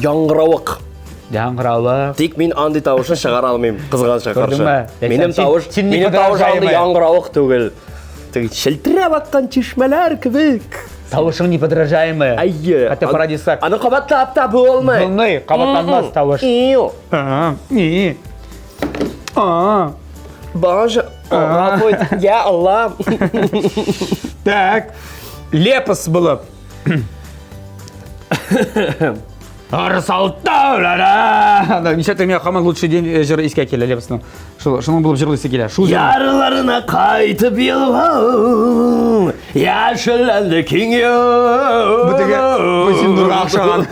Yangiravaq. Yangiravaq. Tek men andi tavuşun шығара алмайм, қызғанша қаршы. Менің тауыш andi yangiravaq түгел. Шілтіреп атқан чешмелер кебек. Тауышың неподражаемый. Айе. Хотя продюсер. Аны қабаттап та болмай. Болмай, қабаттанмас тауыш. Боже, я Аллах. Так, Лепос было. Арсалтау-ла-ла. Неше ты меня хаман лучший день жыры еске келі Лепостың. Шының болып жырлысы келі. Ярыларына қайтып елғау, Yaşıllandı kinyo. Bu теге Бусин Нурга окшаган.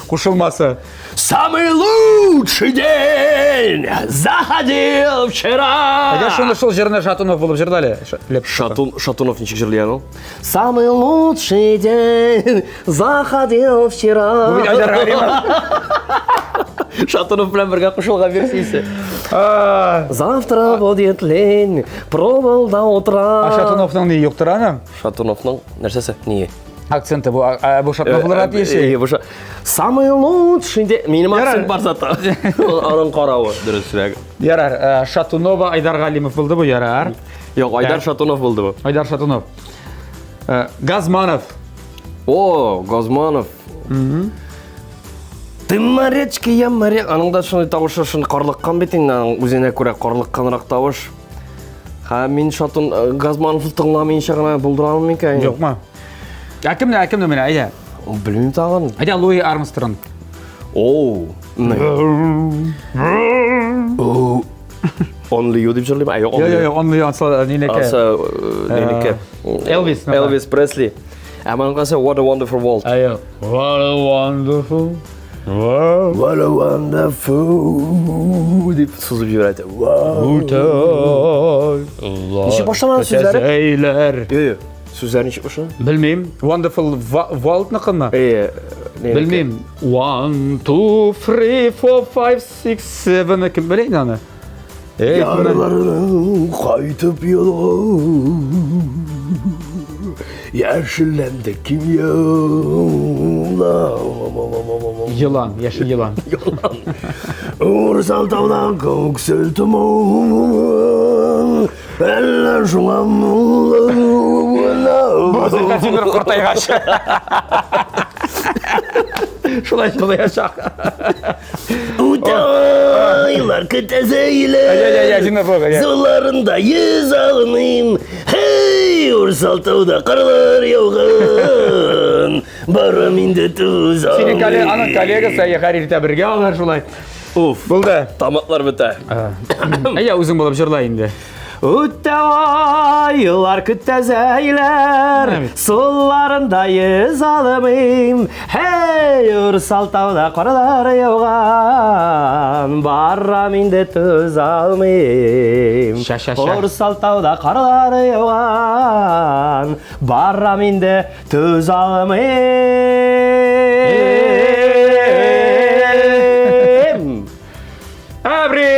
Кушылмасы. Самый лучший день заходил вчера. Әйдә шуны шул җырны Шатунов булып җырлады. Шатунов ничек җырлый аны? Самый лучший день заходил вчера. Бу Айдар Галимов. Шатунов белән бергә кушылган версиясе. Завтра будет лень, пробыл до утра. Шатуновның ни юктыр аны? Шатуновның нәрсәсе? Ни? Акценты бу Шатунов булыр диясе. Самый лучший день. Минем акцент бар заты. Аның каравы дөресрәк. Ярар, Шатунова Айдар Галимов булды бу, ярар. Юк, Айдар Шатунов булды бу. Айдар Шатунов. Газманов. О, Газманов. Ты морячки, я моряк. Аның да шуны тавышы шуны карлыккан бит инде, үзенә күрә карлыкканрак тавыш. Ха, мин Газмановны тыңламыйнча гына булдыра алмыйм микән? Юкмы? Кемне менә, әйдә. Белмим тагын. Әйдә Луи Армстронг. О. Only you дип җырлыйм. Юк, Юк, онлы янса нинеке. Нинеке. Элвис. Элвис Пресли. Аман каса What a Wonderful World. Айо. What a wonderful. What a wonderful. Дип сузып җибәрде. Wow. Ничек башламан сүзләре? Сөйләр. Юк. Сүзләр ничек башлана? Белмим. Wonderful World-ныкымы? Белмим. 1, 2, 3, 4, 5, 6, 7 кем беләйди аны? Ярларың кайтып Yaşlandı kimya. Yılan, yaşı yılan. Uğursal tavdan koksel tuman. Eller şuna Bozulka Timur Kurtaygaç. Şulay yaşak. Utaylar kıtazeyler. Sularında yüz alınayım. Hey uğursal tavda karlar yağın. Barım indi tuz almayım. Senin anın kollega sayı harirte birge alır şulay. Uf. Buldu. Tamatlar biter. Ya uzun bulup jırlayın indi. Utaylar küttezeyler, sularında yüz almayım. Hey ursal tavda karlar yağan, barram indi tuz almayım. Ursal tavda karlar yağan, barram indi tuz almayım. Habri.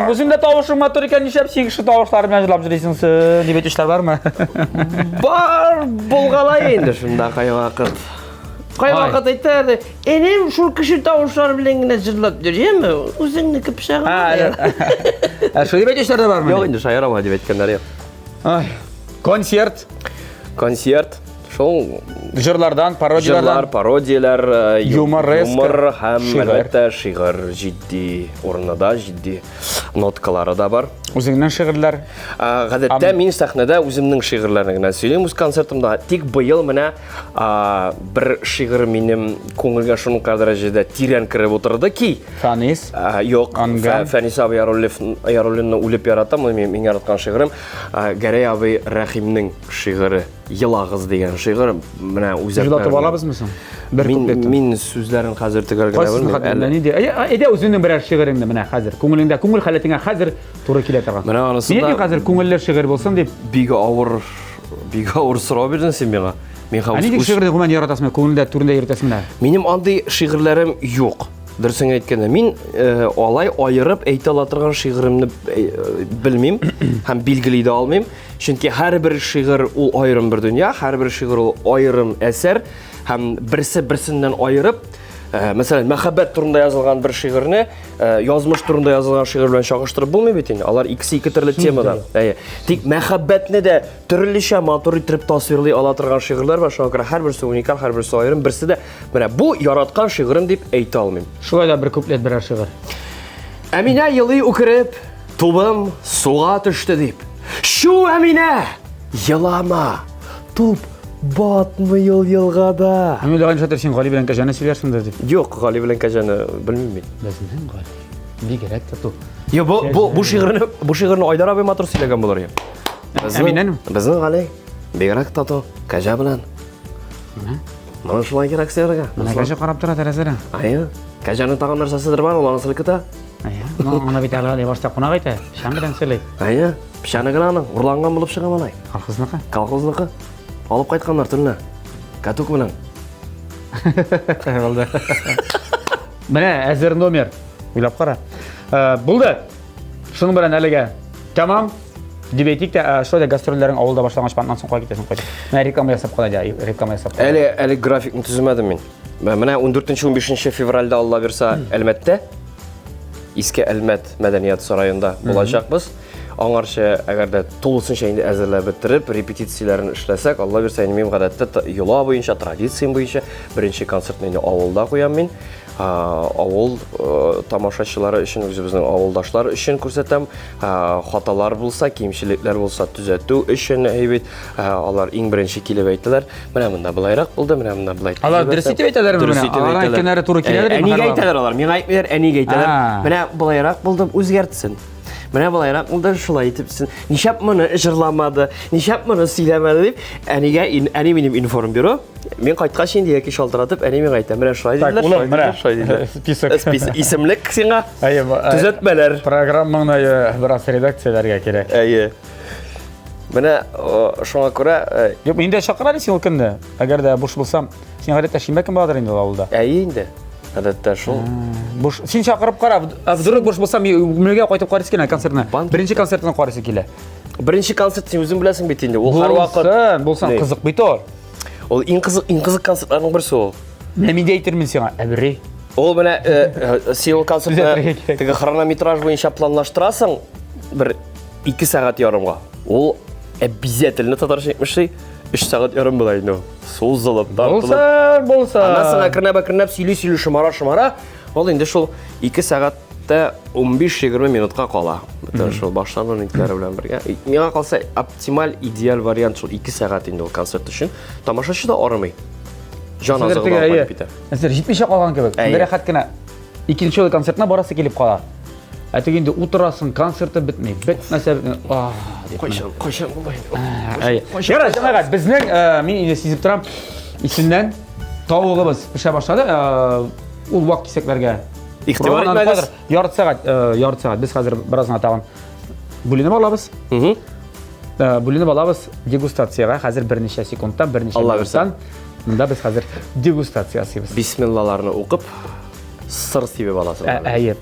Өзіңде тауышың матур екен, нешеп сегізші тауыштары мен жылап жүресіңіз, дебет іштер бар ма? Бар болғалай енді шында қай вақыт. Қай вақыт айтты, енем шул кіші тауыштар біленгіне жырлап жүрем, өзіңдікі пішағым. Шу дебет іштер бар ма? Жоқ енді шайырама деп еткендер ек. Концерт. Концерт. Шол Жырлардан, жырлар, пародиялар, юмор һәм шигырь. әлбәттә шигырь җитди урынында, җитди ноткалары да бар. Үзеңнең шигырьләр. Гадәттә мин сәхнәдә үземнең шигырьләрне генә сөйлим үз концертымда. Тик быел менә бер шигырь минем күңелгә шуның дәрәҗәдә тирән киреп утырды ки. Фанис. Юк, Фәнис абый Яруллинны үлеп яратам, мин яраткан шигырем. Гәрәй абый Рәхимнең шигыре Йылагыз дигән шигырь менә үзәк. Җырлатып алабызмы соң? Мин сүзләрен хәзер төгәргә белмим. Әйдә үзеңнең берәр шигыреңне менә хәзер. Күңелеңдә, күңел халәтеңә хәзер туры килә торган. Менә анысында Нигә хәзер күңелле шигырь булсын дип бик авыр сорау бирдең син миңа. Мин Нигә шигырьне гомән яратасың, күңелдә турында йөртәсең менә? Минем андый шигырьләрем юк. Дөресен әйткәндә, мин алай аерып әйтә ала торган шигыремне белмим һәм билгели дә алмыйм. Чөнки һәрбер шигырь ул аерым бер дөнья, һәрбер шигырь ул аерым әсәр һәм берсе берсеннән аерып, мәсәлән, мәхәббәт турында язылган бер шигырьне язмыш турында язылган шигырь белән чагыштырып булмый бит инде. Алар икесе ике төрле темадан. Тик мәхәббәтне дә төрлечә матур итеп тасвирлый ала торган шигырьләр бар. Шуңа күрә һәрберсе уникаль, һәрберсе аерым, берсе дә менә бу яраткан шигырем дип әйтә алмыйм. Шулай да бер куплет берәр шигырь. Әминә елый үкереп, тубым суга төште дип. Шу Әминә, елама, туп батмый елгада. Әмин дигән шатыр син Гали белән Кәҗәне сөйләрсең дип. Юк, Гали белән Кәҗәне белмим мин. Безнең Гали. Бигрәк тә ту. Ya bu şiirni Aydar abi matır söylegan bolar ya. Eminim. Bizning qalay begraq tato kaja bilan. Mana shulay kerak sizlarga. Mana kaja qarab turadi tarazada. Ayyo, kajani tag'in narsasidir bar, ularni silkita. Mana bitala boshda qonaq ayta. Sham bilan söyley. Ayyo, pishanigini urlangan bo'lib chiqa mana. Kolxozniki. Kolxozniki. Olib qaytganlar tilni. Katuk bilan. Bo'ldi. Mana azir nomer. O'ylab qara. Bo'ldi. Shuning bilan haliga tamam. Debetikda şöyle gastrollaring avulda başlanğıç bandan soň qo'yib ketasan qo'ydi. Men reklama yasap qoladi, reklama yasap. Ali grafikni tuzmadim men. Mana 14-15 fevralda Allah bersa albatta Eski Elmet Medeniyet Sarayı'nda olacakmız. Angarşı agarda to'lisin şeyini әзерләп bitirib, repetisiyalarını işlesek, Allah bersa benim гадәттә yola boyunca, tradisiyam boyunca birinci konsertni avulda qo'yam men. Avul tamaşaçıları için, bizning avuldaşlar için күрсәтәм. Хаталар булса, кимчилекләр булса төзәтү өчен әйбәт. Алар иң беренче килеп әйттеләр. Менә монда булайрак булды, менә монда булай. Алар дөрес итеп әйтәләрме менә? Алар кенәре туры киләләр. Әнигә әйтәләр алар. Миңа әйтмәйләр, әнигә әйтәләр. Менә булайрак булды, үзгәртсен. Менә булайрак булды, шулай итепсен. Нишәп моны җырламады, нишәп моны сөйләмәде дип, әни минем информ бюро. Мен кайткач инде яки шалтыратып, әни миңа әйтә. Менә шулай диделәр, шулай диделәр. Список исемлек сиңа. Төзәтмәләр. Программаңны бераз редакцияләргә кирәк. Әйе. Менә шуңа күрә, юк, инде чакыралар син ул көнне. Әгәр дә буш булсам, син гадәттә шимбә кем бардыр инде авылда. Әйе инде. Гадәттә шул. Буш, син чакырып кара. Абдурак буш булсам, мөгә кайтып карыйсы килә концертына. Беренче концертына карыйсы килә. Беренче концерт син үзең беләсең бит инде. Ул һәр вакыт булсын кызык бит ул. Ул иң кызык концертларның берсе ул. Мен дә әйтермен сиңа, әбри. Ул менә син ул концертны теге хронометраж буенча планлаштырасың бер 2 сәгать ярымга. Ул обязательно татарча әйтмеши 3 сәгать ярым була инде. Сузылып Булса. Анасына кирнәп сөйли шымара. Ул инде шул 2 сәгатьтә 15-20 минутка кала. Шул башланган интеләр белән бергә. Миңа калса оптималь, идеаль вариант шул 2 сәгать инде ул концерт өчен. Тамашачы да арымый. Жан азыгы да бит. Әсәр 70 калган кебек. Бәрәхәт кенә икенче ел концертына барасы килеп кала. Әтегенде утырасың, концерты бетмей. Бетмәсә, Кайчан булай. Ярар, җәмәгать, безнең мин инде сизеп торам, исеннән тавыгыбыз пешә башлады. Ул вак кисәкләргә Ихтибар итмәгез. Ярты сәгать. Без хәзер бераздан тагын бүленеп алабыз. Бүленеп алабыз дегустацияга. Хәзер берничә секундта, берничә минуттан монда без хәзер дегустация ясыйбыз. Бисмиллаларны укып, сыр сибеп аласыз. Әйе.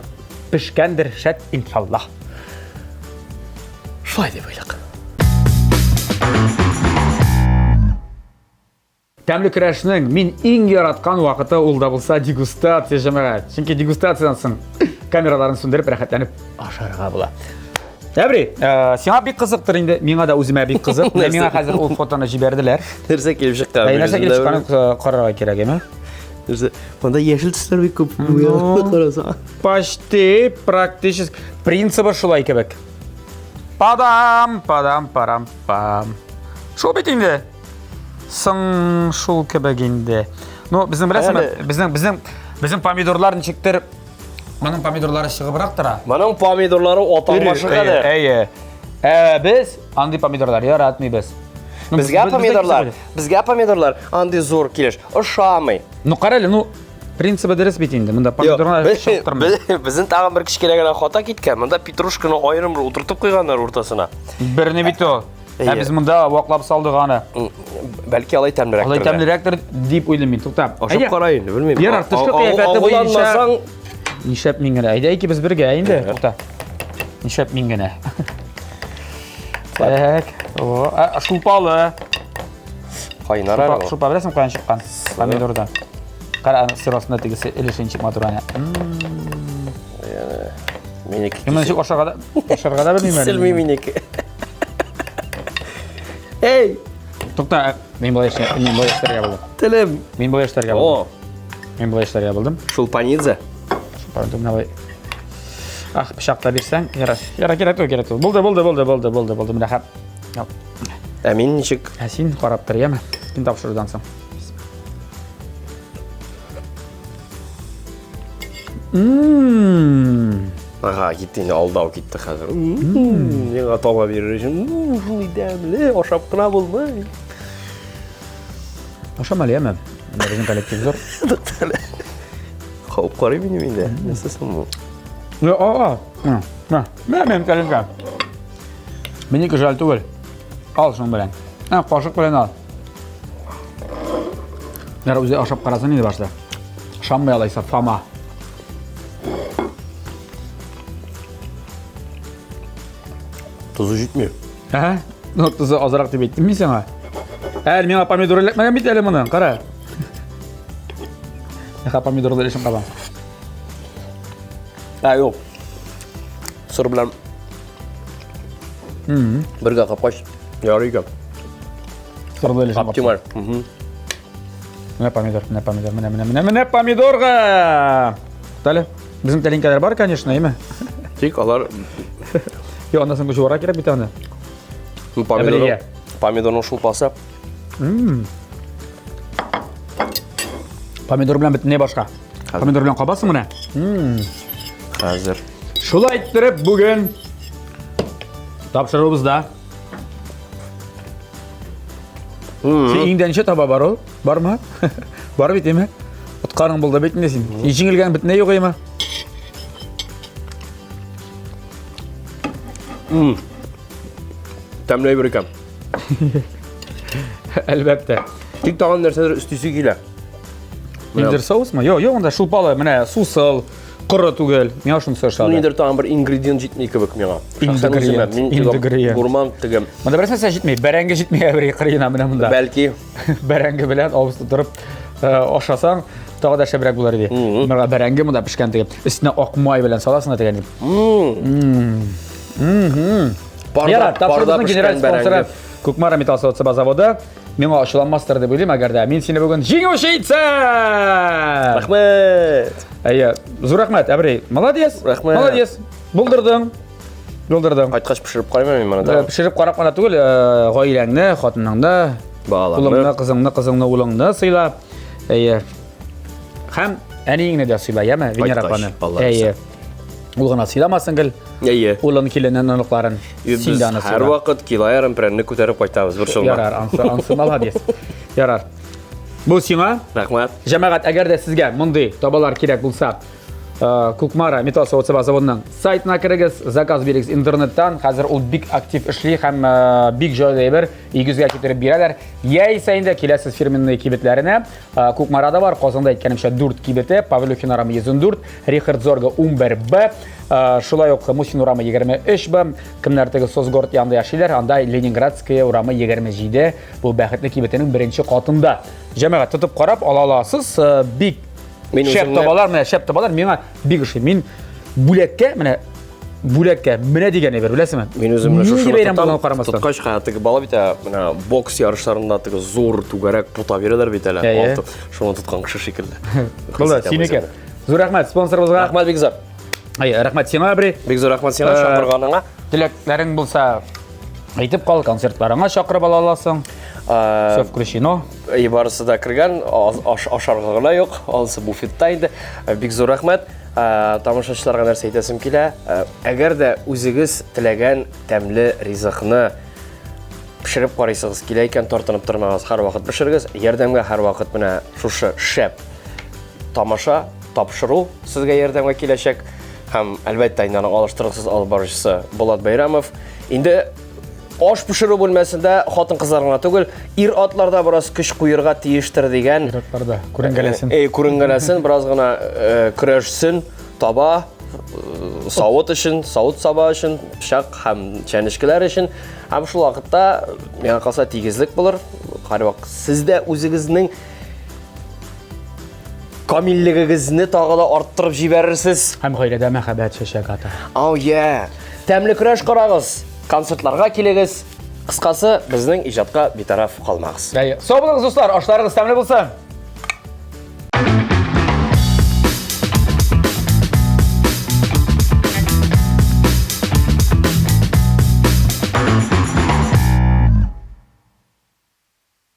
Пешкәндер шәт иншаллах. Шулай дип уйлыйк. Тәмле көрәшнең мин иң яраткан вакыты ул да булса дегустация җәмәгать. Чөнки дегустациядан соң камераларын сүндереп рәхәтләнеп ашарга була. Әбри, сиңа бик кызыктыр инде, миңа да үземә бик кызык. Миңа хәзер ул фотоны җибәрделәр. Нәрсә килеп чыкты? Нәрсә килеп чыкканын карарга кирәк, әме? Монда яшел төсләр бик күп. Караса. Почти практически принципы шулай кебек. Падам, парам, пам. Шул бит инде. Соң шул кебек инде. Ну, безнең беләсезме, безнең помидорлар ничектер, моның помидорлары чыгыбрак тора. Моның помидорлары аталмашы кадәр. Әйе. Без андый помидорлар яратмыйбыз. Безгә помидорлар андый зур килеш. Ошамый. Ну, карале, ну, принципы дөрес бит инде. Монда помидорлар чыктырмый. Безнең тагын бер кичкенә генә хата киткән. Монда петрушканы аерым бер утыртып куйганнар уртасына. Берне бит ул. Без монда ваклап салдык аны. Бәлки алай тәмлерәктер. Алай тәмлерәктер дип уйлыйм мин. Туктап. Ашап карайын, белмим. Ярар, тышкы кыяфәте буенча нишәп мин генә. Әйдә икебез бергә инде. Тукта. Нишәп мин генә. Так. О, шулпалы. Кайнар ара. Шулпа беләсең каян чыккан? Помидордан. Кара, сырасында тегесе элешен чыкма тураны. Минеке. Кем ничек ашарга да белмим. Силми минеке. Эй, Тукта, мин бу яшьтәргә булдым. телем. Мин бу яшьтәргә булдым. Мин бу яшьтәргә булдым. Шулпанидзе. Шулпаны давай. Ах, пычакта бирсәң, кирәк. Булды. Менә хәп. Мин ничек? Син карап тор, яме. Син тапшырудан соң. Аға, кетті, енді алдау кетті қазір. Мен атауға берер үшін, шындай дәмлі, ашап қына болмай. Ашамалы, әмі. Біздің коллектив зор. Қауып қарай мене менде. Несесің мұ? Мен коллектив. Менікі жал түгіл. Ал шың білән. Қошық білән ал. Нәрі өзі ашап қарасын еді башта. Шамбай алайса, фама. Тұзы жетмей. Тұзы азырақ деп еттім мен сеңа. Әлі меңа помидор ілікмеген бейт әлі мұны, қара. Меха помидорды ілішін қабам. Жоқ. Сыр білән. Бірге қапқаш. Яры екен. Сырды ілішін қабам. Оптимал. Міне помидорға. Далі, біздің тәлінкелер бар, конечно, еме? Тек алар... Ондасың көші ора керек бейт аны. Помидорның шулпасы. Помидор білән біті не башқа? Помидор білән қабасың мұны? Қазір. Шул айттырып бүгін тапшырыбызда. Сен үйіңден ше таба бар ол? Бар ма? Бар бейт еме? Ұтқарың бұл да бейтінде сен. Ешіңілген бітіне еу қойма? Тәмлей бір екем. Әлбәтті. Тек таған нәрселер үстесі келі. Индер соус ма? Йо, онда шулпалы, міне сусыл, құры түгел. Мен ашын сөз шалды. Индер таған бір ингредиент жетмей кебек меңа. Ингредиент. Гурман тігім. Мұнда бірсен сән жетмей, бәрәңгі жетмей әбірей қырыйына міне мұнда. Бәлки. Бәрәңгі білән ауызды тұрып ашасаң, тағы да шәбірек болар еді. Мұнда бәрәңгі мұнда пішкен тігіп, үстіне ақ май білән саласына тіген Ярар, тапшырыбыздың генераль спонсоры Кукмара металл заводы. Меңа ашыламастыр деп ойлаймын, әгерде мен сені бүгін жеңушейсің! Рахмет! Зор рахмет, әбірей. Молодец! Рахмет! Молодец! Бұлдырдың. Қайтқаш пішіріп қарайма мен мана да. Пішіріп қарап қана түгіл, ғайләңні, қатыныңды, ұлыңны, қызыңны, ұлыңны сыйла. Хәм әнейіңні де сыйла, емі? Венера апаны. Ұлғына сыйламасын кіл. Улын келінен ұлықларын синданы сыйла. Әр вақыт килайарым прәнні көтеріп қайтамыз бір шылма. Ярар, ансы молодец. Ярар. Бұл сиңа. Рахмет. Жәмәғат, әгер де сізге мұндай табалар керек болса, Кукмара металл заводының сайтына кірігіз, заказ беріңіз интернеттан. Қазір ол бик актив ішлей, һәм бик жойды бір игізге кетіріп берәлер. Яй сайында келесіз фирменный кибетлеріне. Кукмарада бар, қозында еткенімше 4 кибеті, Павелюхин урамы 104, Рихард Зорга 11Б, шулай оқ Мусин урамы 23Б, кімнәртігі Созгород янды яшилер, анда Ленинградская урамы 27. Бұл бәхетлі кибетінің бірінші қатында. Жәмәғат тұтып қарап, аласыз бик шәп табалар, меңа биг ұшы. Мен бүләкке, міне дегені бер, білесің мен? Мен өзім тұтқаш қағатығы бала бейті, бокс ярыштарында зор түгәрәк пұта берелер бейті әлі. Шуны тұтқан кіші шекілді. Бұлда, сенеке. Зор рахмет, спонсорымызға. Рахмет, Бекзор. Рахмет сеңа, әбірей. Бекзор, рахмет сеңа, шақырғаныңа. Тілектәрің болса, айтып қал, концертларыңа шақырып ала аласың. Все включено. Барысы да кірген, ашарғығына жоқ, алысы буфетта енді. Бик зор рахмет. Тамашашыларға нәрсе айтасым келе. Әгер де өзіңіз тілеген тәмлі ризықны пішіріп қарайсыңыз келе екен, тортынып тұрмаңыз, har вақыт пішіріңіз. Ердемге har вақыт міне шушы шәп тамаша тапшыру сізге ердемге келешек. Һәм әлбәттә инде алыштырғысыз алып барушысы Болат Байрамов. Енді аш пішіру бөлмесінде қатын қыздарына түгіл, ир атларда біраз күш қойырға тиіштір деген. Атларда, көрінгелесін. Көрінгелесін, біраз ғана күрешсін, таба, сауыт үшін, сауыт саба үшін, пішақ һәм чәнішкілер үшін. Һәм шул вақытта, мен қалса тигізлік болыр. Қарбақ, сізде өзіңіздің камиллігіңізні тағы да арттырып жіберірсіз. Һәм ғайледе мәхәбәт шешек аты. Тәмлі күреш қарағыз. Концертларға келегіз. Қысқасы, біздің ижадқа битараф қалмағыз. Сау болыңыз достар, аштарыңыз тәмлі болса.